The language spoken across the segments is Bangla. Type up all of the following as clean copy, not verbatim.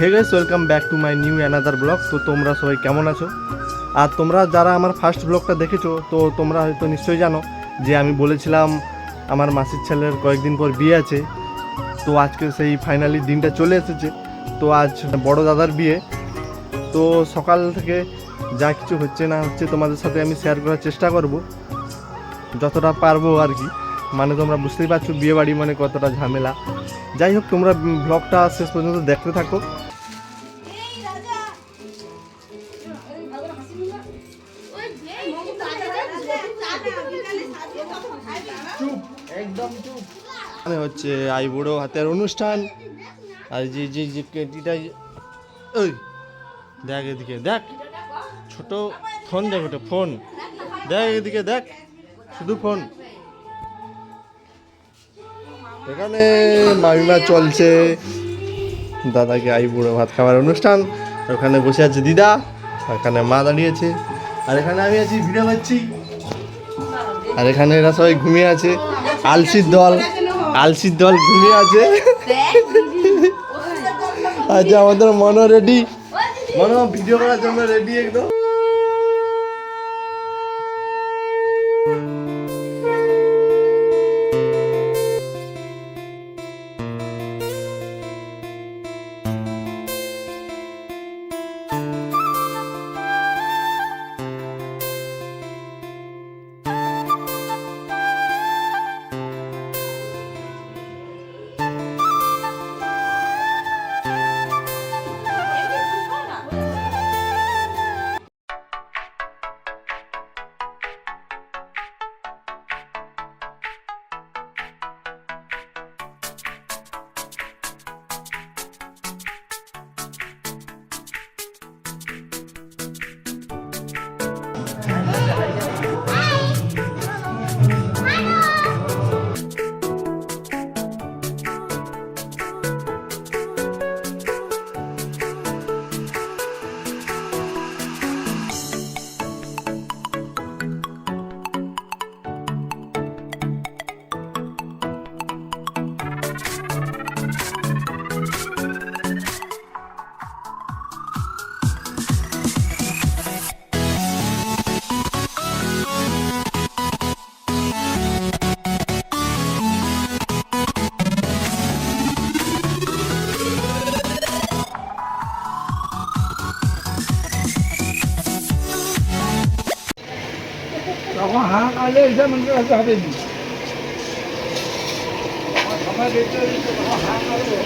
Hey guys, welcome back to my new another blog. তো তোমরা সবাই কেমন আছো? আর তোমরা যারা আমার ফার্স্ট ব্লগটা দেখেছো, তো তোমরা হয়তো নিশ্চয়ই জানো যে আমি বলেছিলাম আমার মাসির ছেলের কয়েকদিন পর বিয়ে আছে। তো আজকে সেই ফাইনালি দিনটা চলে এসেছে। তো আজ বড় দাদার বিয়ে। তো সকাল থেকে যা কিছু হচ্ছে না হচ্ছে তোমাদের সাথে আমি শেয়ার করার চেষ্টা করব যতটা পারবো আর কি। মানে তোমরা বুঝতেই পারছো বিয়ে বাড়ি মানে কতটা ঝামেলা। যাই হোক, তোমরা ব্লগটা শেষ পর্যন্ত দেখতে থাকো। মানে হচ্ছে আইবুড়ো হাতের অনুষ্ঠান। আর যে যে যে কেটিটা, ওই দেখ এদিকে দেখ, ছোট ফোন দেখ, ওটা ফোন দেখ, এদিকে দেখ, শুধু ফোন। এখানে মামিমা চলছে, দাদাকে আইবুড়ো ভাত খাওয়ার অনুষ্ঠান। ওখানে বসে আছে দিদা, ওখানে মা দাঁড়িয়েছে, আর এখানে আমি আছি ভিডিও করছি। আর এখানে এরা সবাই ঘুমিয়ে আছে, আলসির দল ঘুমিয়ে আছে। আচ্ছা, আমাদের মনো রেডি, মনো ভিডিও করার জন্য রেডি একদম। তখন হাঁ কালে এসে মনে করতে হবে নি সময় দেখতে হাঁ কালে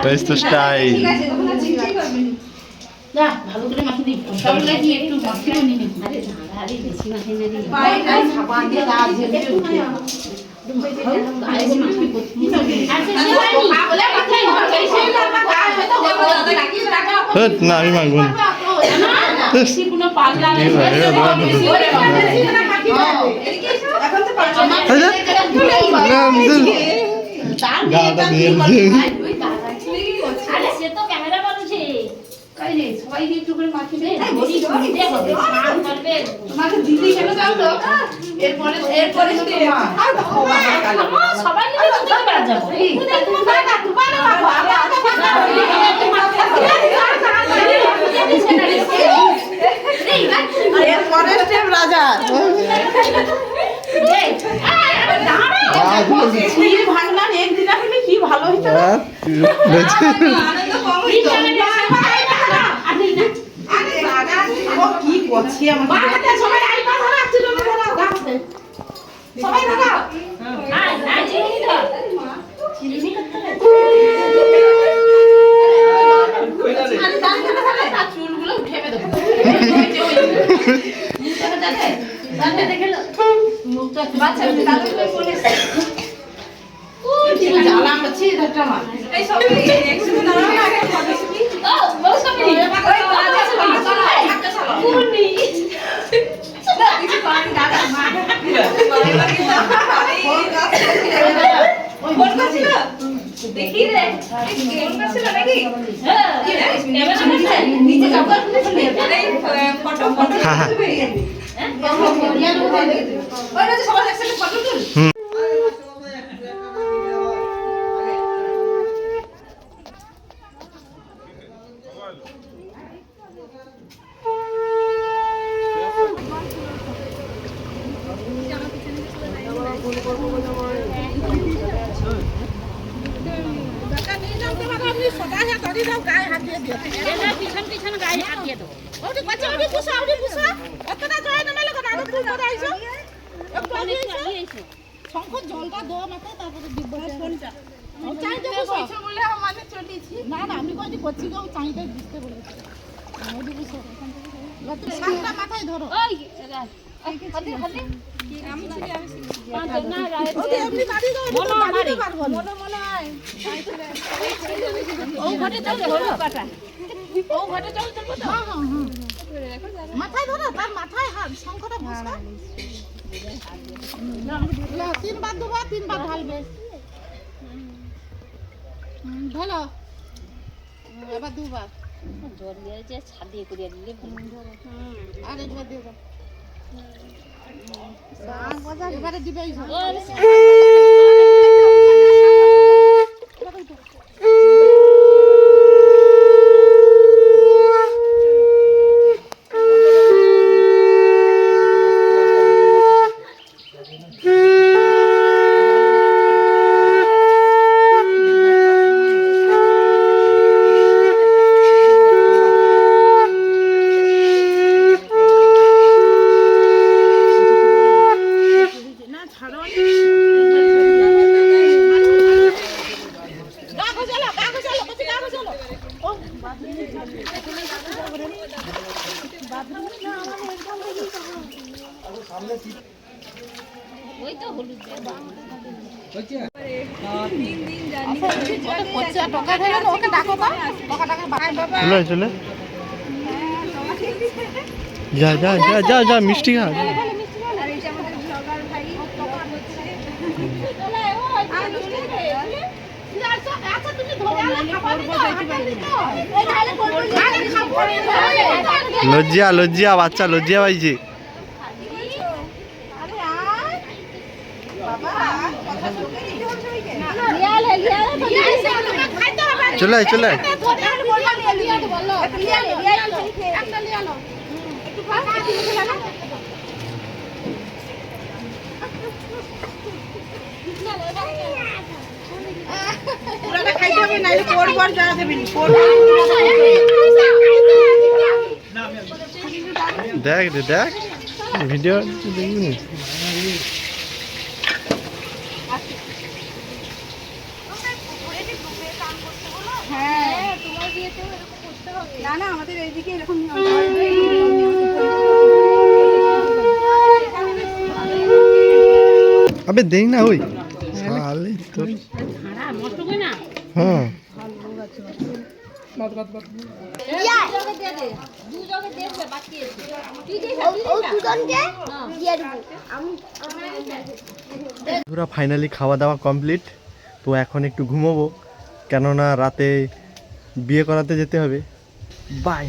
Best style. না ভালো করে মাখি দিই সব লাগি একটু মাখি নিয়ে নিই আরে আরে বেশি মাখি না দিই বাইরে ছাপা দিয়ে দাও ঝেলে উঠে আরে মাখি করতে আচ্ছা সেবানি বলে মাথায় ঘর এসে না কাজ হয়তো হবে দাদা রাখি রাখা না আমি মাখবো না না কোনো পাগলা নেই তার গাটা বিয়েটা দিয়ে কি করবে? দিয়েছে। ভাই, তুই গাটা ছেড়ে কি করছিস? আরে সে তো ক্যামেরা বানাচ্ছে এই রে, সবাইকে একটু করে মাখিয়ে দে। বডি দিতে হবে স্নান করবে তোমাকে দিদি কেন দাও তো? এরপরে যদি আর বাবা কালো। সবাই মিলে কোথায় বেড়া যাবো এরপরে স্টেপ রাজা। কি ভাঙলাম একদিন আসলে কি ভালো হইতো না? আনন্দ কম হইতো। আরে রাজা ও কি করছে আমাকে? সবাই আইবা ধরা ছিল না ধরা গাছে। সবাই ধরা। আরে দাঁড়িয়ে কেন ধরে? তার চুলগুলো উঠে দেবো। মুখটা যাচ্ছে। দাঁড়িয়ে দেখে লো। মুখটা বাচ্চা দাদুকে বলেছে। কি জ্বালা করছে এটা আমার। এই সব একসাথে দাঁড়াও না আগে ফটো শুনি। ও বস কবি ওই কাজে সবাই চলো একটা চলো। পুনি না কিছু করেন দাদা মা। এবার কিন্তু ফোন করছিল। দেখি রে। ফোন করছিল নাকি? হ্যাঁ ক্যামেরা বানাচ্ছে নিচে কাপড় খুলে ফেলে। এই ফটো ফটো বেরিয়ে যাবে। ওই যে সবাই একসাথে ফটো তুল। এটা পিছন পিছন গায়ে হাত দিয়ে দেবো জলটা দেওয়া মাথা তারপরে দিব ফোনটা চাইতে বসো বলে মানে চটিছি না না আমি কইছি করছি গো চাইতে দিতে বলেছি ওই বসো সাতটা মাথায় ধরো ওই হাতে হাতে আমি ছিলি না রায় ওকে এমনি বাড়ি দাও মনো আমারে মনে মনে হয় ও ঘটে চল হলো কাটা ও ঘটে চল চল তো হ্যাঁ হ্যাঁ হ্যাঁ মাথায় ধরো তার মাথায় হাত শঙ্খটা বসা না তিনবার দুবার তিনবার ঢালবে ধরো এবার দুবার জল দিয়ে যে ছাদিয়ে করে দিলে আর একবার দিয়ে দাও এবারে দিবে এই ও ওই তো হলুদ টাকা ধরে ওকে ডাকো বা টাকা টাকা বাবা চলে চলে যা যা যা যা যা মিষ্টি খা যা। লজ্জা লজ্জা বাচ্চা লজ্জা পাইছে চলে আয়, চলে আয়। খাইতে হবে না পর পর যা দেবেন দেখ রে দেখ ভিডিও দেখবি না না আমাদের এইদিকে এরকম আবে দেখ না ওই সালে তো খারাপ নষ্ট করে না হ্যাঁ পুরো ফাইনালি খাওয়া দাওয়া কমপ্লিট। তো এখন একটু ঘুমোবো, কেননা রাতে বিয়ে করাতে যেতে হবে। বাই।